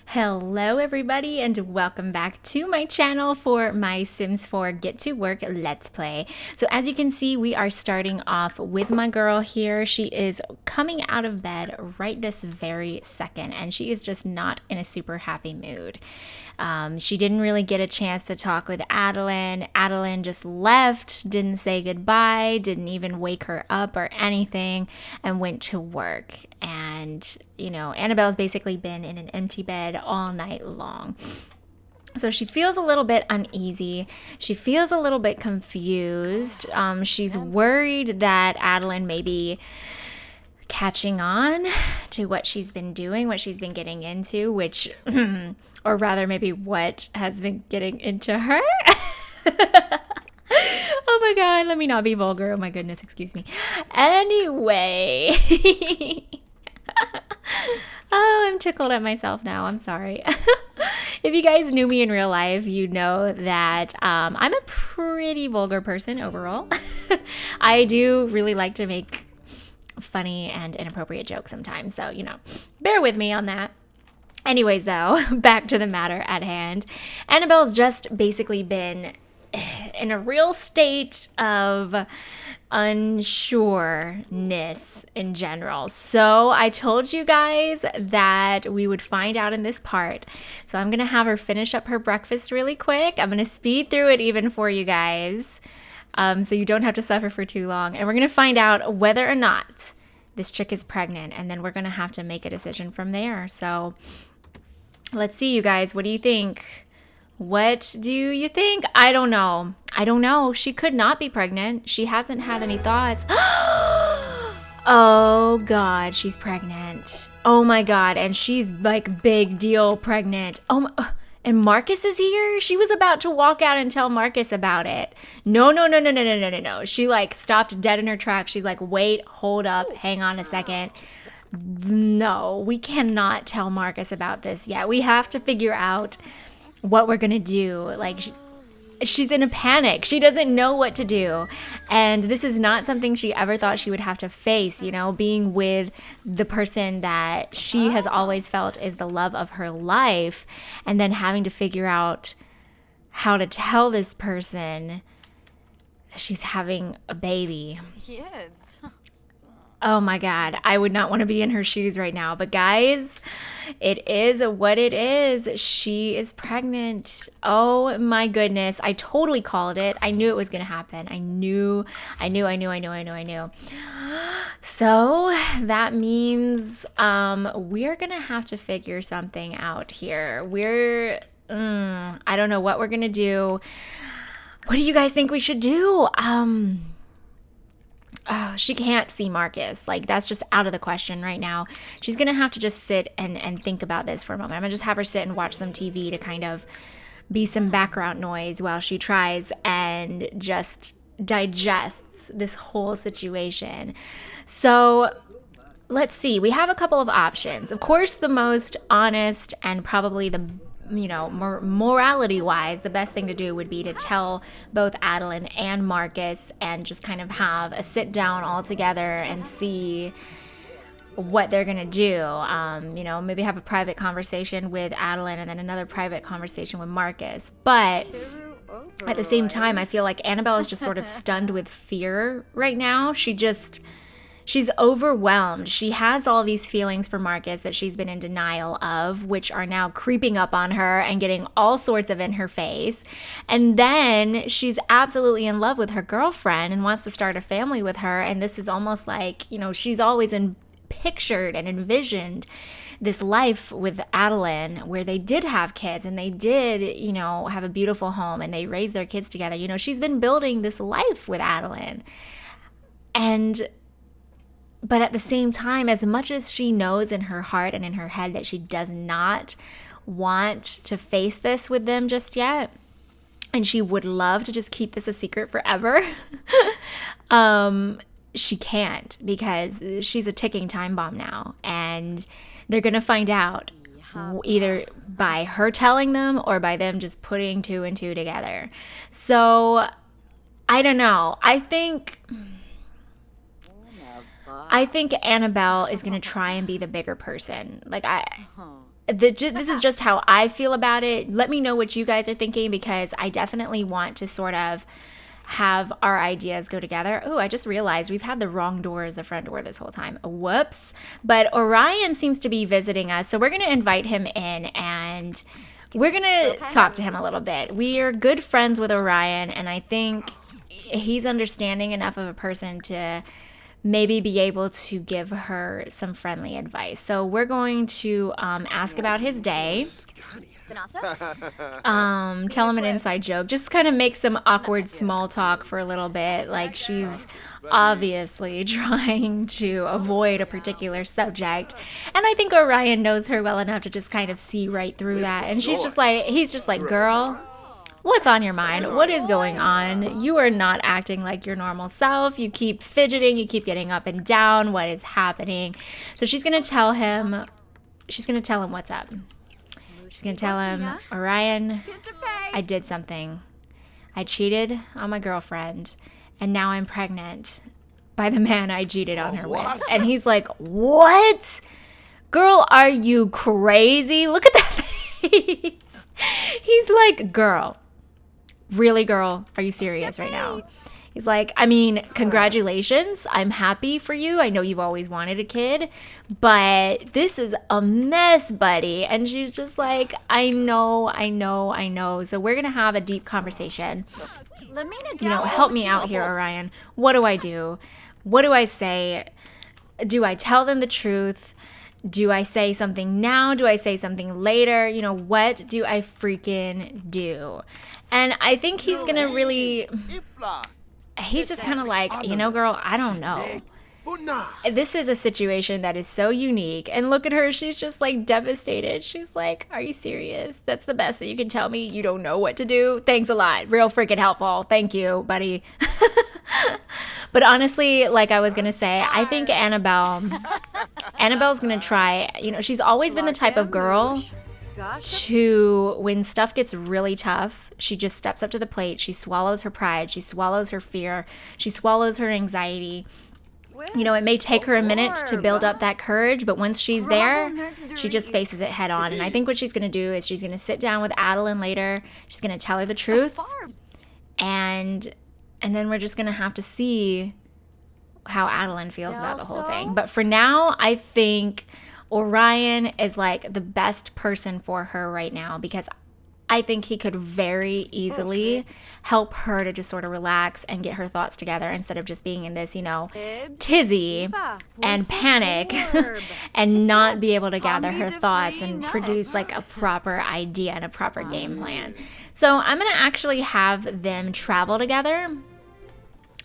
Hello everybody and welcome back to my channel for my Sims 4 Get to Work Let's Play. So as you can see, we are starting off with my girl here. She is coming out of bed right this very second and she is just not in a super happy mood. She didn't really get a chance to talk with Adeline. Adeline just left, didn't say goodbye, didn't even wake her up or anything, and went to work. And, Annabelle's basically been in an empty bed all night long. So she feels a little bit uneasy. She feels a little bit confused. She's worried that Adeline may be catching on to what she's been doing, what she's been getting into, which, or rather maybe what has been getting into her. Oh my God, let me not be vulgar. Oh my goodness, excuse me. Anyway. Oh, I'm tickled at myself now. I'm sorry. If you guys knew me in real life, you know that I'm a pretty vulgar person overall. I do really like to make funny and inappropriate jokes sometimes. So, bear with me on that. Anyways, though, back to the matter at hand. Annabelle's just basically been in a real state of unsureness in general. So I told you guys that we would find out in this part. So I'm going to have her finish up her breakfast really quick. I'm going to speed through it even for you guys, so you don't have to suffer for too long. And we're going to find out whether or not this chick is pregnant. And then we're going to have to make a decision from there. So let's see, you guys. What do you think? What do you think? I don't know. She could not be pregnant. She hasn't had any thoughts. Oh God, she's pregnant. Oh my God. And she's like big deal pregnant. And Marcus is here? She was about to walk out and tell Marcus about it. No. She like stopped dead in her tracks. She's like, wait, hold up, hang on a second. No, we cannot tell Marcus about this yet. We have to figure out what we're gonna do. Like, she's in a panic. She doesn't know what to do. And this is not something she ever thought she would have to face, being with the person that she has always felt is the love of her life, and then having to figure out how to tell this person that she's having a baby. Yes. Oh my God, I would not want to be in her shoes right now. But guys, it is what it is. She is pregnant. Oh my goodness. I totally called it. I knew it was going to happen. I knew. So that means we're going to have to figure something out here. I don't know what we're going to do. What do you guys think we should do? Oh, she can't see Marcus. Like, that's just out of the question right now. She's going to have to just sit and think about this for a moment. I'm going to just have her sit and watch some TV to kind of be some background noise while she tries and just digests this whole situation. So let's see. We have a couple of options. Of course, the most honest and probably the morality-wise, the best thing to do would be to tell both Adeline and Marcus and just kind of have a sit down all together and see what they're gonna do. Maybe have a private conversation with Adeline and then another private conversation with Marcus. But at the same time, I feel like Annabelle is just sort of stunned with fear right now. She's overwhelmed. She has all these feelings for Marcus that she's been in denial of, which are now creeping up on her and getting all sorts of in her face. And then she's absolutely in love with her girlfriend and wants to start a family with her. And this is almost like, she's always pictured and envisioned this life with Adeline where they did have kids and they did, have a beautiful home and they raised their kids together. She's been building this life with Adeline. But at the same time, as much as she knows in her heart and in her head that she does not want to face this with them just yet, and she would love to just keep this a secret forever, she can't, because she's a ticking time bomb now. And they're going to find out either by her telling them or by them just putting two and two together. So I don't know. I think Annabelle is going to try and be the bigger person. Like, This is just how I feel about it. Let me know what you guys are thinking, because I definitely want to sort of have our ideas go together. Oh, I just realized we've had the wrong door as the front door this whole time. Whoops. But Orion seems to be visiting us, so we're going to invite him in and we're going to talk to him a little bit. We are good friends with Orion, and I think he's understanding enough of a person to maybe be able to give her some friendly advice. So we're going to ask about his day. Tell him an inside joke. Just kind of make some awkward small talk for a little bit. Like she's obviously trying to avoid a particular subject. And I think Orion knows her well enough to just kind of see right through that. And he's just like, girl, what's on your mind? What is going on? You are not acting like your normal self. You keep fidgeting. You keep getting up and down. What is happening? So she's going to tell him what's up. She's going to tell him, Orion, I did something. I cheated on my girlfriend, and now I'm pregnant by the man I cheated on her with. And he's like, what? Girl, are you crazy? Look at that face. He's like, girl, really, girl, are you serious right now? He's like, I mean, congratulations. I'm happy for you. I know you've always wanted a kid, but this is a mess, buddy. And she's just like, I know. So we're going to have a deep conversation. Help me out here, Orion. What do I do? What do I say? Do I tell them the truth? Do I say something now? Do I say something later? What do I freaking do? And I think he's going to really... He's just kind of like, girl, I don't know. This is a situation that is so unique. And look at her. She's just like devastated. She's like, are you serious? That's the best that you can tell me? You don't know what to do? Thanks a lot. Real freaking helpful. Thank you, buddy. But honestly, like I was going to say, I think Annabelle's going to try, she's always been the type of girl to, when stuff gets really tough, she just steps up to the plate. She swallows her pride. She swallows her fear. She swallows her anxiety. It may take her a minute to build up that courage, but once she's there, she just faces it head on. And I think what she's going to do is she's going to sit down with Adeline later. She's going to tell her the truth. And then we're just going to have to see how Adeline feels about the whole thing. But for now, I think Orion is like the best person for her right now, because I think he could very easily help her to just sort of relax and get her thoughts together instead of just being in this, tizzy and panic and not be able to gather her thoughts and produce like a proper idea and a proper game plan. So I'm going to actually have them travel together.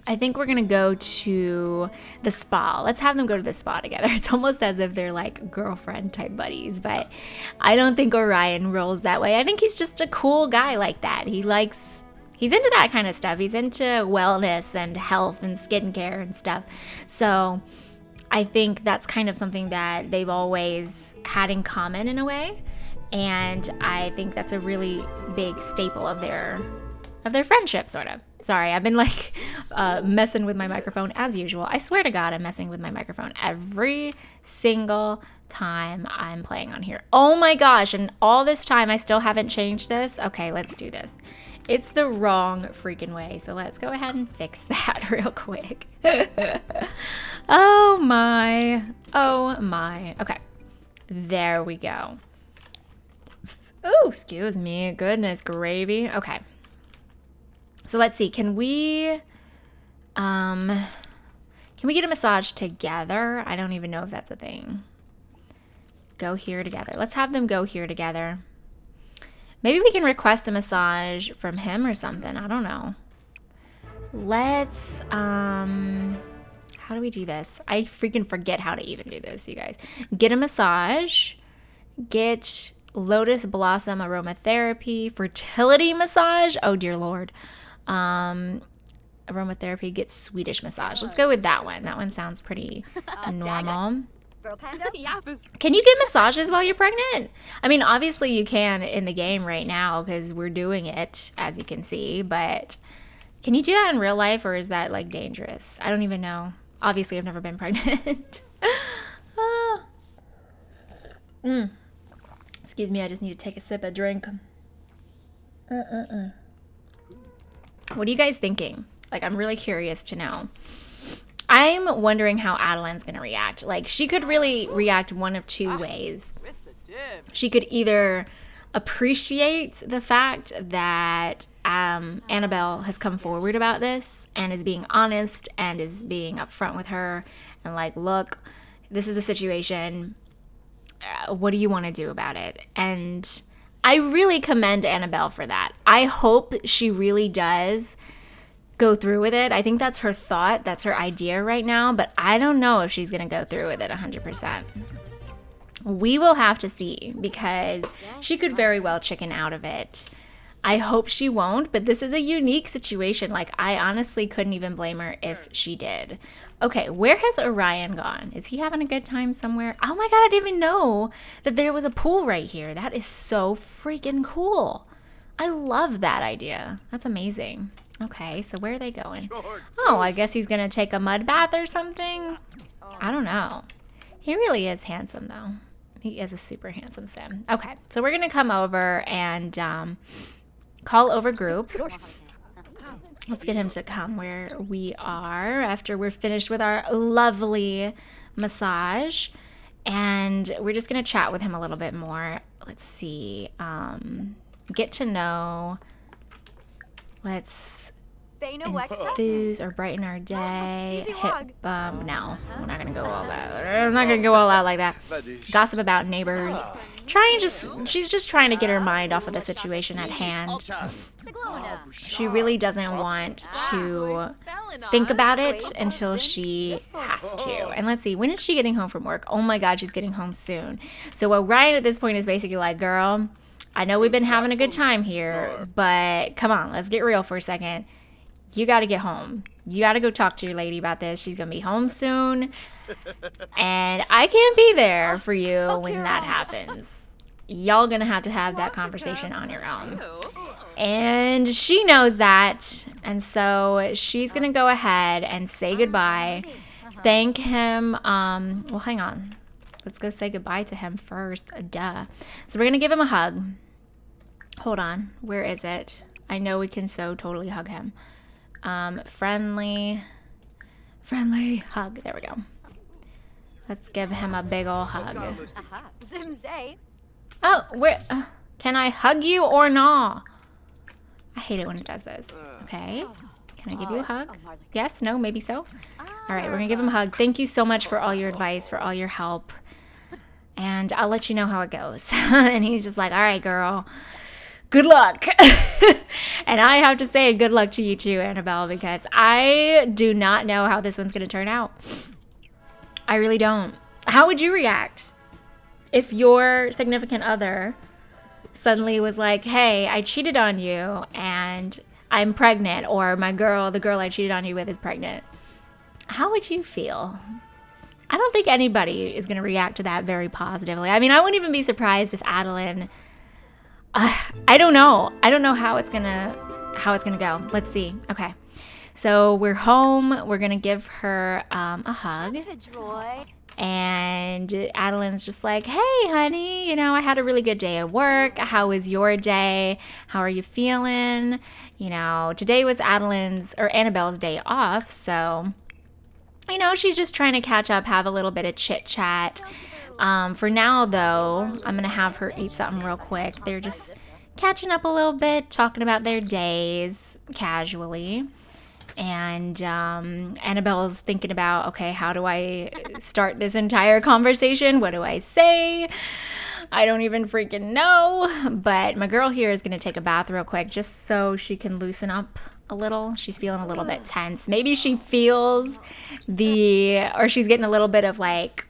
I think we're going to go to the spa. Let's have them go to the spa together. It's almost as if they're like girlfriend type buddies, but I don't think Orion rolls that way. I think he's just a cool guy like that. He's into that kind of stuff. He's into wellness and health and skincare and stuff. So I think that's kind of something that they've always had in common in a way. And I think that's a really big staple of their friendship, sort of. Sorry, I've been like messing with my microphone as usual. I swear to God, I'm messing with my microphone every single time I'm playing on here. Oh my gosh, and all this time I still haven't changed this? Okay, let's do this. It's the wrong freaking way, so let's go ahead and fix that real quick. Oh my. Okay, there we go. Ooh, excuse me. Goodness gravy. Okay. So let's see. Can we get a massage together? I don't even know if that's a thing. Go here together. Let's have them go here together. Maybe we can request a massage from him or something. I don't know. Let's, how do we do this? I freaking forget how to even do this, you guys. Get a massage. Get lotus blossom aromatherapy. Fertility massage. Oh, dear Lord. Aromatherapy, get Swedish massage. Let's go with that one. That one sounds pretty normal. Can you get massages while you're pregnant? I mean, obviously you can in the game right now because we're doing it, as you can see, but can you do that in real life, or is that like dangerous? I don't even know. Obviously, I've never been pregnant. Excuse me, I just need to take a sip of drink. What are you guys thinking? Like, I'm really curious to know. I'm wondering how Adeline's going to react. Like, she could really react one of two ways. She could either appreciate the fact that Annabelle has come forward about this and is being honest and is being upfront with her and like, look, this is the situation. What do you want to do about it? And I really commend Annabelle for that. I hope she really does go through with it. I think that's her thought. That's her idea right now. But I don't know if she's going to go through with it 100%. We will have to see, because she could very well chicken out of it. I hope she won't, but this is a unique situation. Like, I honestly couldn't even blame her if she did. Okay, where has Orion gone? Is he having a good time somewhere? Oh my God, I didn't even know that there was a pool right here. That is so freaking cool. I love that idea. That's amazing. Okay, so where are they going? Oh, I guess he's gonna take a mud bath or something. I don't know. He really is handsome though. He is a super handsome sim. Okay, so we're gonna come over and call over group. Let's get him to come where we are after we're finished with our lovely massage. And we're just going to chat with him a little bit more. Let's see. Get to know. Let's enthuse or brighten our day. Hip bump. No, we're not going to go all that. I'm not going to go all out like that. Gossip about neighbors. She's just trying to get her mind off of the situation at hand. She really doesn't want to think about it until she has to. And let's see, when is she getting home from work? Oh my God, she's getting home soon. So Ryan at this point is basically like, girl, I know we've been having a good time here, but come on, let's get real for a second. You got to get home. You got to go talk to your lady about this. She's going to be home soon. And I can't be there for you when that happens. Y'all going to have that conversation on your own. And she knows that. And so she's going to go ahead and say goodbye. Thank him. Well, hang on. Let's go say goodbye to him first. Duh. So we're going to give him a hug. Hold on. Where is it? I know we can so totally hug him. Friendly hug. There we go. Let's give him a big ol' hug. Oh, where? Can I hug you or not? I hate it when it does this. Okay. Can I give you a hug? Yes? No? Maybe so? All right, we're going to give him a hug. Thank you so much for all your advice, for all your help. And I'll let you know how it goes. And he's just like, all right, girl. Good luck. And I have to say good luck to you too, Annabelle, because I do not know how this one's going to turn out. I really don't. How would you react if your significant other suddenly was like, hey, I cheated on you and I'm pregnant, or the girl I cheated on you with is pregnant? How would you feel? I don't think anybody is going to react to that very positively. I mean, I wouldn't even be surprised if Adeline, I don't know. I don't know how it's going to go. Let's see. Okay. So we're home. We're going to give her a hug. And Adeline's just like, hey, honey, I had a really good day at work. How was your day? How are you feeling? Today was Annabelle's day off. So, she's just trying to catch up, have a little bit of chit chat. For now, though, I'm going to have her eat something real quick. They're just catching up a little bit, talking about their days casually. And Annabelle's thinking about, okay, how do I start this entire conversation? What do I say? I don't even freaking know. But my girl here is going to take a bath real quick just so she can loosen up a little. She's feeling a little bit tense. Maybe she feels or she's getting a little bit of like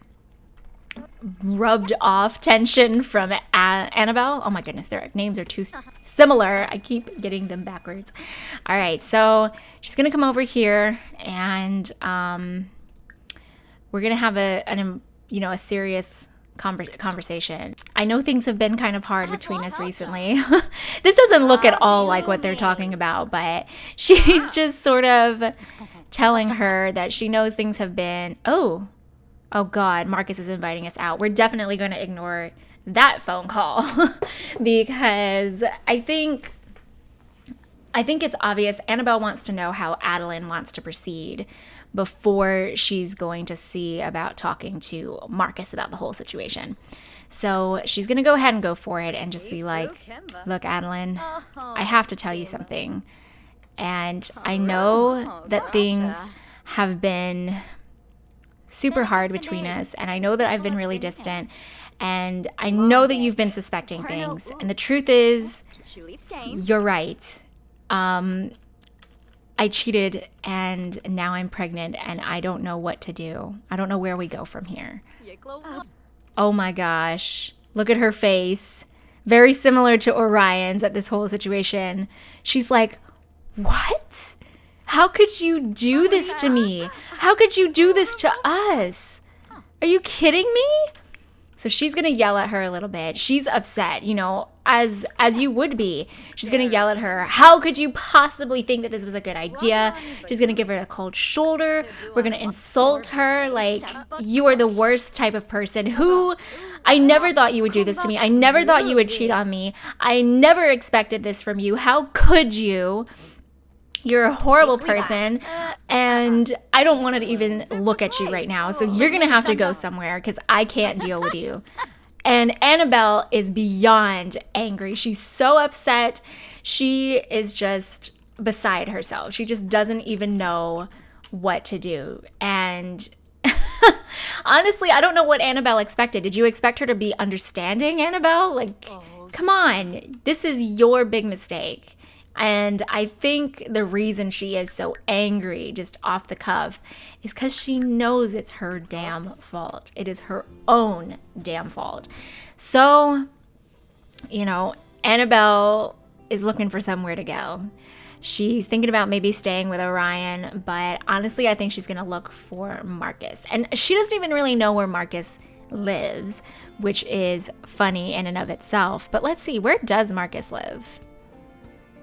rubbed off tension from Annabelle. Oh my goodness, their names are too similar. I keep getting them backwards. All right, so she's gonna come over here and we're gonna have a serious conversation. I know things have been kind of hard between us recently. This doesn't look at all like what they're talking about, but she's just sort of telling her that she knows things have been, oh God, Marcus is inviting us out. We're definitely going to ignore that phone call because I think it's obvious Annabelle wants to know how Adeline wants to proceed before she's going to see about talking to Marcus about the whole situation. So she's going to go ahead and go for it and just be like, look, Adeline, I have to tell you something. And I know that things have been super hard between us, and I know that I've been really distant, and I know that you've been suspecting things. And the truth is, you're right. I cheated and now I'm pregnant and I don't know what to do. I don't know where we go from here. Oh my gosh. Look at her face. Very similar to Orion's at this whole situation. She's like, what? How could you do this to me? How could you do this to us? Are you kidding me? So she's going to yell at her a little bit. She's upset, you know, as you would be. She's going to yell at her. How could you possibly think that this was a good idea? She's going to give her a cold shoulder. We're going to insult her. Like, you are the worst type of person who I never thought you would do this to me. I never thought you would cheat on me. I never expected this from you. How could you? You're a horrible person, and I don't want to even look at you right now, so you're going to have to go somewhere because I can't deal with you. And Annabelle is beyond angry. She's so upset. She is just beside herself. She just doesn't even know what to do. And honestly, I don't know what Annabelle expected. Did you expect her to be understanding, Annabelle? Like, come on. This is your big mistake. And I think the reason she is so angry just off the cuff is because she knows it's her damn fault. It is her own damn fault. So, you know, Annabelle is looking for somewhere to go. She's thinking about maybe staying with Orion, but honestly, I think she's going to look for Marcus. And she doesn't even really know where Marcus lives, which is funny in and of itself. But let's see, where does Marcus live?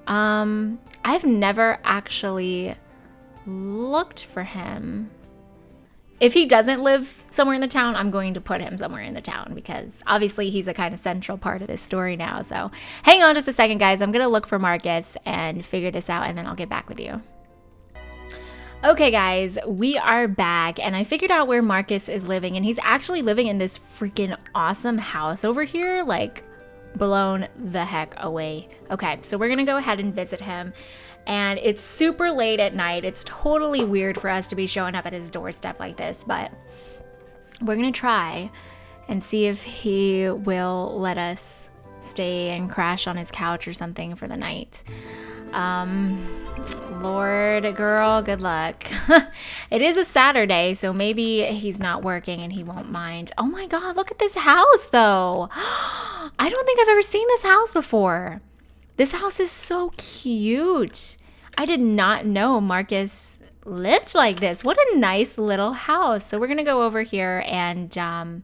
I've never actually looked for him. If he doesn't live somewhere in the town, I'm going to put him somewhere in the town because obviously he's a kind of central part of this story now. So hang on just a second, guys. I'm going to look for Marcus and figure this out, and then I'll get back with you. Okay, guys, we are back, and I figured out where Marcus is living, and he's actually living in this freaking awesome house over here, like blown the heck away. Okay, so we're gonna go ahead and visit him, and it's super late at night. It's totally weird for us to be showing up at his doorstep like this, but we're gonna try and see if he will let us stay and crash on his couch or something for the night. Lord, girl, good luck. It is a Saturday, so maybe he's not working and he won't mind. Oh my God, look at this house though. I don't think I've ever seen this house before. This house is so cute. I did not know Marcus lived like this. What a nice little house. So we're going to go over here and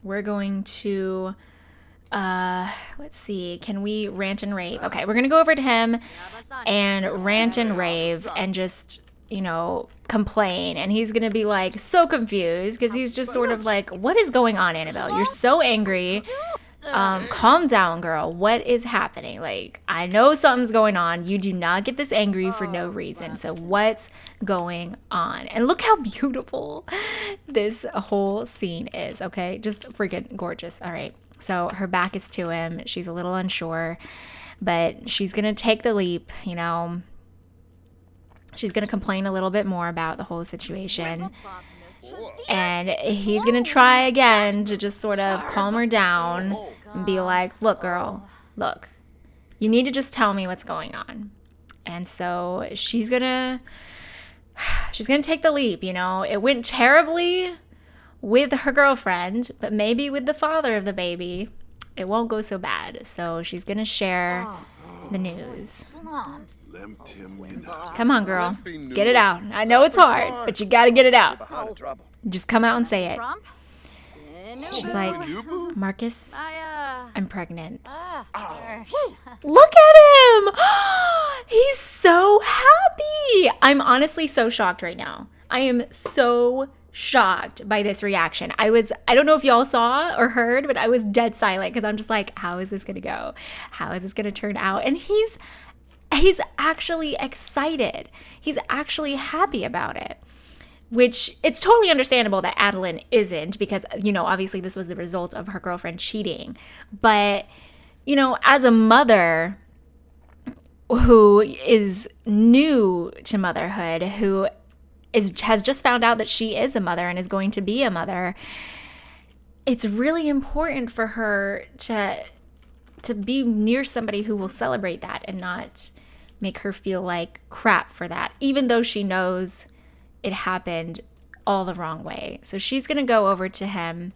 we're going to let's see, can we rant and rave? Okay, we're gonna go over to him and rant and rave and just, you know, complain, and he's gonna be like so confused because he's just sort of like, what is going on, Annabelle? You're so angry. Calm down, girl. What is happening? Like, I know something's going on. You do not get this angry for no reason. So what's going on? And look how beautiful this whole scene is, okay? Just freaking gorgeous. All right. So her back is to him. She's a little unsure, but she's going to take the leap, you know. She's going to complain a little bit more about the whole situation. And he's going to try again to just sort of calm her down and be like, look, girl, look, you need to just tell me what's going on. And so she's going to take the leap, you know. It went terribly with her girlfriend, but maybe with the father of the baby, it won't go so bad. So she's going to share the news. Come on, girl. Get it out. I know it's hard, but you got to get it out. Just come out and say it. She's like, Marcus, I'm pregnant. Look at him. He's so happy. I'm honestly so shocked right now. I am so shocked by this reaction. I don't know if y'all saw or heard, but I was dead silent because I'm just like, how is this going to go? How is this going to turn out? And he's actually excited. He's actually happy about it, which it's totally understandable that Adeline isn't because, obviously this was the result of her girlfriend cheating. But, as a mother who is new to motherhood, who has just found out that she is a mother and is going to be a mother, it's really important for her to be near somebody who will celebrate that and not make her feel like crap for that, even though she knows it happened all the wrong way. So she's going to go over to him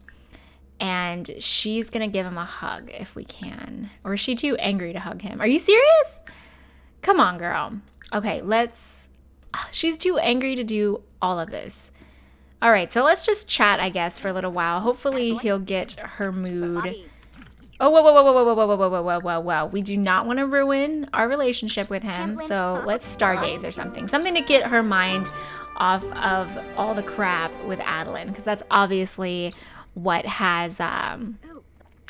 and she's going to give him a hug if we can. Or is she too angry to hug him? Are you serious? Come on, girl. Okay, she's too angry to do all of this. All right, so let's just chat, I guess, for a little while. Hopefully he'll get her mood. Oh, whoa. We do not want to ruin our relationship with him, so let's stargaze or something. Something to get her mind off of all the crap with Adeline, because that's obviously what has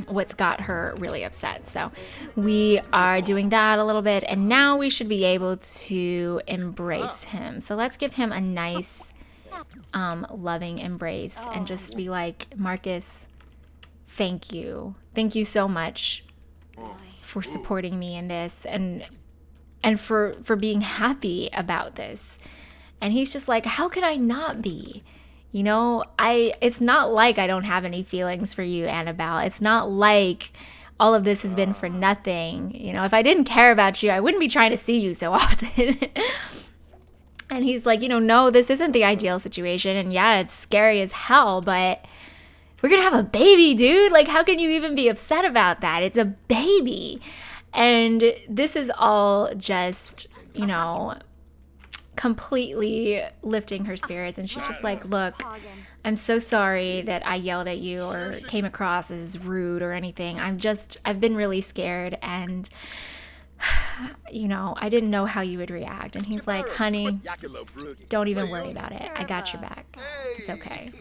what's got her really upset. So we are doing that a little bit, and now we should be able to embrace him. So let's give him a nice loving embrace and just be like, Marcus, thank you so much for supporting me in this and for being happy about this. And he's just like, how could I not be? It's not like I don't have any feelings for you, Annabelle. It's not like all of this has been for nothing. If I didn't care about you, I wouldn't be trying to see you so often. And he's like, no, this isn't the ideal situation. And yeah, it's scary as hell, but we're going to have a baby, dude. Like, how can you even be upset about that? It's a baby. And this is all just, completely lifting her spirits. And she's just like, look, I'm so sorry that I yelled at you or came across as rude or anything. I've been really scared and I didn't know how you would react. And he's like, honey, don't even worry about it. I got your back. It's okay.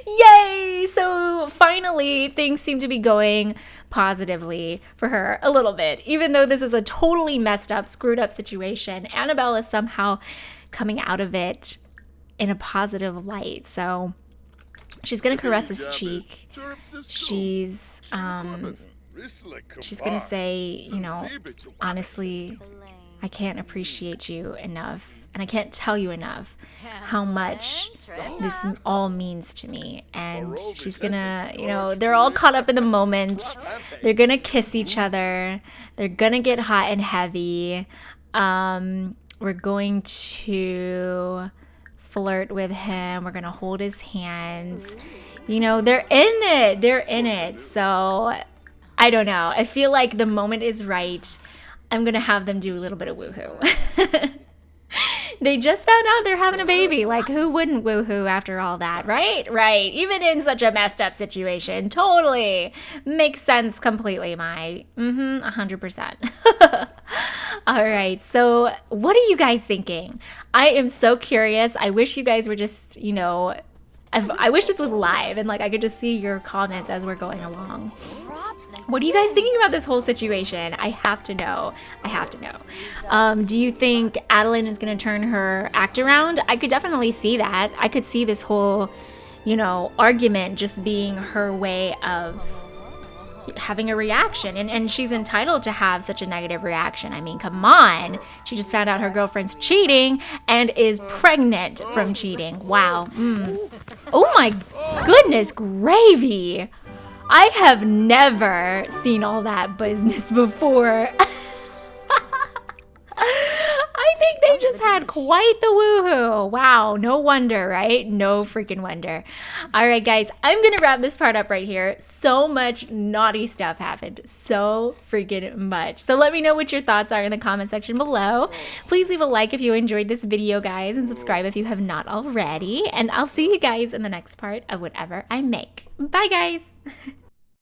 Yay! So finally, things seem to be going positively for her a little bit. Even though this is a totally messed up, screwed up situation, Annabelle is somehow coming out of it in a positive light. So she's going to caress his cheek. She's going to say, honestly, I can't appreciate you enough. And I can't tell you enough how much this all means to me. And she's gonna, they're all caught up in the moment. They're gonna kiss each other. They're gonna get hot and heavy. We're going to flirt with him. We're gonna hold his hands. They're in it. So I don't know. I feel like the moment is right. I'm gonna have them do a little bit of woohoo. They just found out they're having a baby. Like, who wouldn't woohoo after all that, right? Right. Even in such a messed up situation. Totally. Makes sense completely, 100%. All right. So what are you guys thinking? I am so curious. I wish you guys were just, I wish this was live and I could just see your comments as we're going along. What are you guys thinking about this whole situation? I have to know. Do you think Adeline is going to turn her act around? I could definitely see that. I could see this whole, argument just being her way of having a reaction. And she's entitled to have such a negative reaction. I mean, come on. She just found out her girlfriend's cheating and is pregnant from cheating. Wow. Oh my goodness gravy. I have never seen all that business before. I think they just had quite the woohoo. Wow, no wonder, right? No freaking wonder. All right, guys, I'm going to wrap this part up right here. So much naughty stuff happened. So freaking much. So let me know what your thoughts are in the comment section below. Please leave a like if you enjoyed this video, guys, and subscribe if you have not already. And I'll see you guys in the next part of whatever I make. Bye, guys.